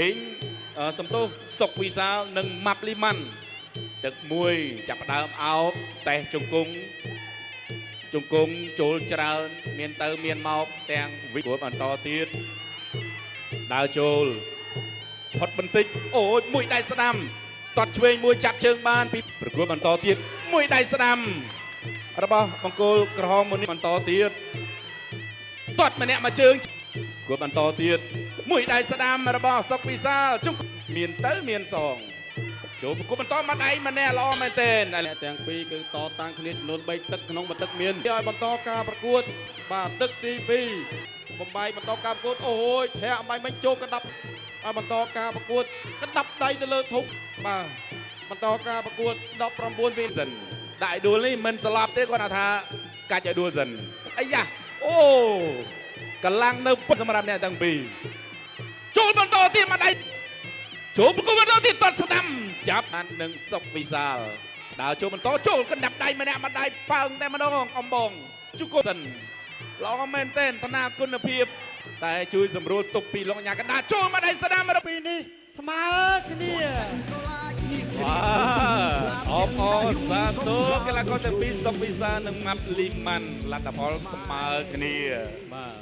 ហេងសំទោសសុកវិសាលនិងម៉ាប់លីម៉ាន់ទឹកមួយចាប់ផ្ដើមអោបតេះជង្គង់ចូលច្រើនមានទៅមានមកទាំងវិគួរបន្តទៀតដើរចូលផុតបន្តិចអូយមួយដៃស្ដាំតត់ឆ្វេងមួយចាប់ជើងបានពីប្រគួតបន្តទៀតមួយដៃស្ដាំរបស់បង្គោលក្រហមមួយនេះបន្តទៀតទាត់ម្នាក់មកជើងគួរបន្តទៀតមួយដៃស្ដាំរបស់សុកវិសាលជុំមានទៅមានសងចូលប្រគួតបន្តមកដៃម្នាក់ល្អមែនទែនអ្នកទាំងពីរគឺតតាំងគ្នាចំនួន3ទឹកក្នុងមួយទឹកមានឲ្យបន្តការប្រកួតបាទទឹកទី2បំបីបន្តការប្រកួតអូយធាក់បំបីមិញចូលកដាប់ឲ្យបន្តការប្រកួតកដាប់ដៃទៅលើធុកបាទបន្តការប្រកួត19វិសិនដាក់ដួលនេះមិនស្លាប់ទេគាត់ថាកាច់ឲ្យដួលសិនអាយ៉ាអូកម្លាំងនៅសម្រាប់អ្នកទាំងពីរចូលបន្តទៀតមកដៃចូលប្រគួតបន្តទៀតតត់ស្ដាំចាប់បាននឹងសុកវិសាលដើរចូលបន្តចូលកណ្ដាប់ដៃម្នាក់មកដៃប៉ើងតែម្ដងអំបងជុកសិនល្អមែនទែនតាគុណភាពតែជួយសម្រួលទុកពីលោកញ៉ាកណ្ដាចូលមកដៃស្ដាំរពីនេះស្មើគ្នាអបអសាទរកីឡាករទាំងពីរសុកវិសាលនិងម៉ាប់លីម៉ាន់លទ្ធផលស្មើគ្នាបាទ